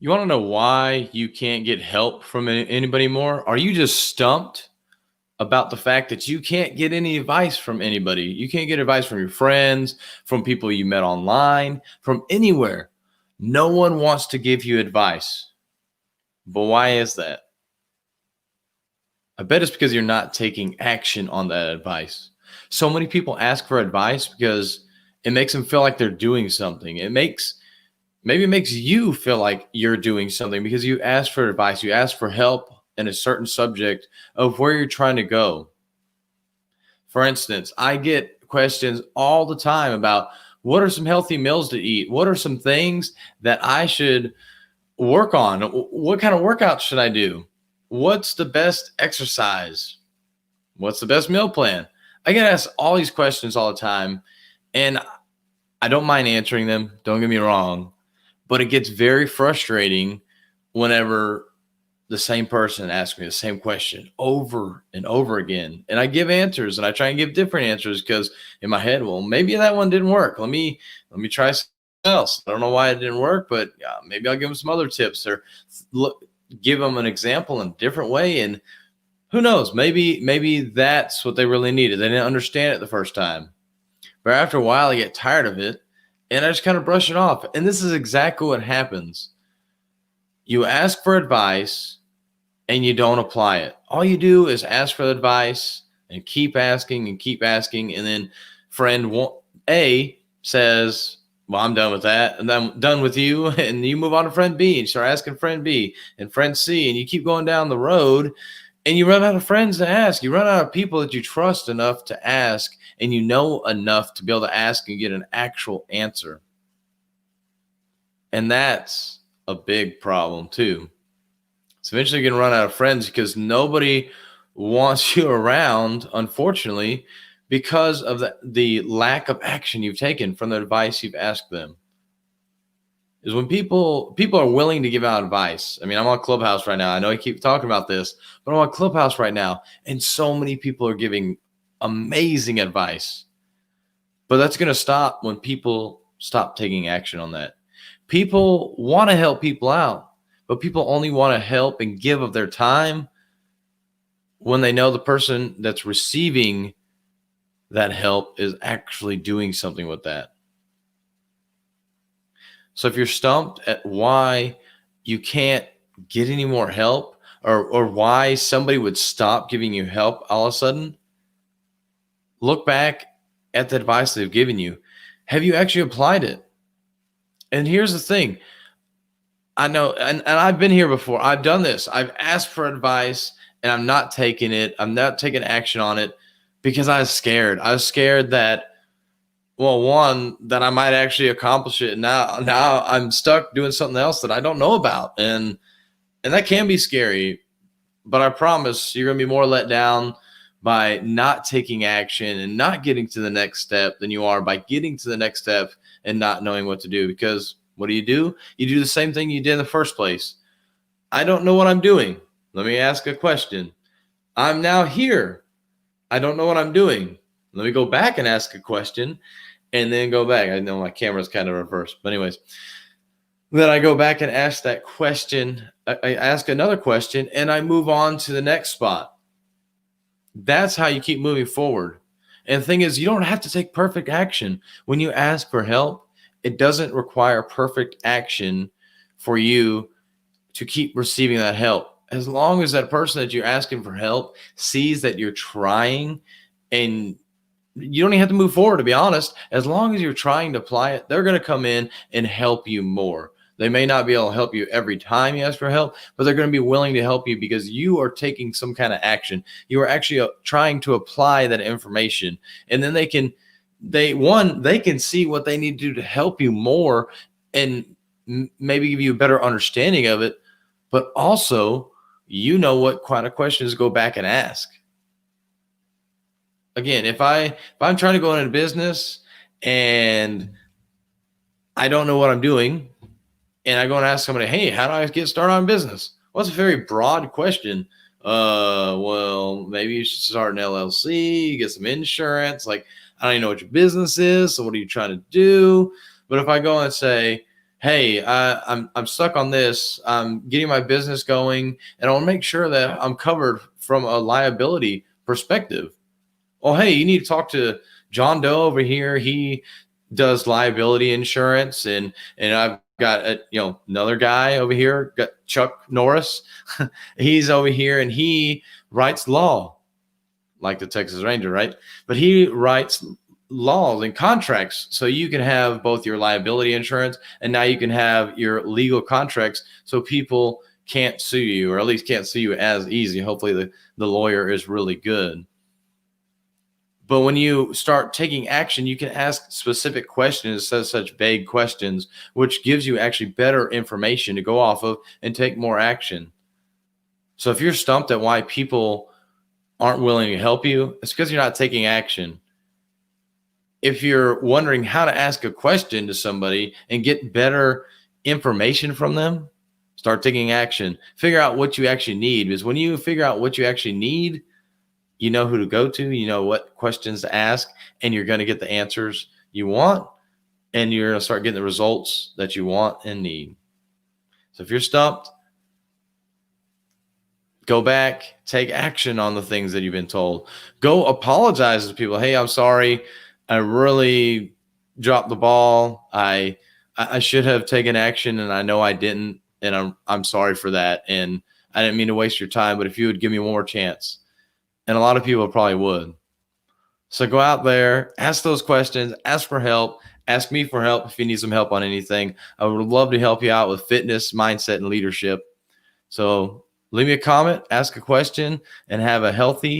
You want to know why you can't get help from anybody more? Are you just stumped about the fact that you can't get any advice from anybody? You can't get advice from your friends, from people you met online, from anywhere. No one wants to give you advice. But why is that? I bet it's because you're not taking action on that advice. So many people ask for advice because it makes them feel like they're doing something. Maybe it makes you feel like you're doing something because you ask for advice, you ask for help in a certain subject of where you're trying to go. For instance, I get questions all the time about what are some healthy meals to eat? What are some things that I should work on? What kind of workouts should I do? What's the best exercise? What's the best meal plan? I get asked all these questions all the time, and I don't mind answering them. Don't get me wrong, but it gets very frustrating whenever the same person asks me the same question over and over again. And I give answers and I try and give different answers because in my head, well, maybe that one didn't work. Let me try something else. I don't know why it didn't work, but maybe I'll give them some other tips or look, give them an example in a different way. And who knows, maybe that's what they really needed. They didn't understand it the first time. But after a while, I get tired of it and I just kind of brush it off. And this is exactly what happens. You ask for advice and you don't apply it. All you do is ask for advice and keep asking and keep asking. And then friend A says, well, I'm done with that. And I'm done with you. And you move on to friend B and start asking friend B and friend C. And you keep going down the road and you run out of friends to ask. You run out of people that you trust enough to ask and you know enough to be able to ask and get an actual answer. And that's a big problem too. So eventually you're going to run out of friends because nobody wants you around, unfortunately, because of the lack of action you've taken from the advice you've asked them. Is when people are willing to give out advice. I mean, I'm on Clubhouse right now. I know I keep talking about this, but I'm on Clubhouse right now, and so many people are giving amazing advice. But that's going to stop when people stop taking action on that. People want to help people out, but people only want to help and give of their time when they know the person that's receiving that help is actually doing something with that. So if you're stumped at why you can't get any more help or why somebody would stop giving you help all of a sudden, look back at the advice they've given you. Have you actually applied it? And here's the thing. I know, and I've been here before. I've done this. I've asked for advice and I'm not taking it. I'm not taking action on it because I was scared. I was scared that, well, one, that I might actually accomplish it. Now I'm stuck doing something else that I don't know about. And that can be scary, but I promise you're going to be more let down by not taking action and not getting to the next step than you are by getting to the next step and not knowing what to do. Because what do? You do the same thing you did in the first place. I don't know what I'm doing. Let me ask a question. I'm now here. I don't know what I'm doing. Let me go back and ask a question and then go back. I know my camera's kind of reversed, but anyways, then I go back and ask that question. I ask another question and I move on to the next spot. That's how you keep moving forward. And the thing is, you don't have to take perfect action. When you ask for help, it doesn't require perfect action for you to keep receiving that help. As long as that person that you're asking for help sees that you're trying, and you don't even have to move forward, to be honest. As long as you're trying to apply it, they're going to come in and help you more. They may not be able to help you every time you ask for help, but they're going to be willing to help you because you are taking some kind of action. You are actually trying to apply that information. And then they can see what they need to do to help you more and maybe give you a better understanding of it. But also, you know what kind of questions to go back and ask. Again, if I'm trying to go into business and I don't know what I'm doing, and I go and ask somebody, hey, how do I get started on business? Well, it's a very broad question. Well, maybe you should start an LLC, get some insurance. Like, I don't even know what your business is. So what are you trying to do? But if I go and say, Hey, I'm stuck on this. I'm getting my business going, and I want to make sure that I'm covered from a liability perspective. Oh, hey, you need to talk to John Doe over here. He does liability insurance, and I've got another guy over here, got Chuck Norris. He's over here, and he writes law like the Texas Ranger, right? But he writes laws and contracts so you can have both your liability insurance and now you can have your legal contracts so people can't sue you, or at least can't sue you as easy. Hopefully the lawyer is really good. But when you start taking action, you can ask specific questions instead of such vague questions, which gives you actually better information to go off of and take more action. So if you're stumped at why people aren't willing to help you, it's because you're not taking action. If you're wondering how to ask a question to somebody and get better information from them, start taking action. Figure out what you actually need, because when you figure out what you actually need, you know who to go to, you know what questions to ask, and you're going to get the answers you want, and you're going to start getting the results that you want and need. So if you're stumped, go back, take action on the things that you've been told. Go apologize to people. Hey, I'm sorry. I really dropped the ball. I should have taken action, and I know I didn't, and I'm sorry for that. And I didn't mean to waste your time, but if you would give me one more chance, and a lot of people probably would. So go out there, ask those questions, ask for help, ask me for help if you need some help on anything. I would love to help you out with fitness, mindset, and leadership. So leave me a comment, ask a question, and have a healthy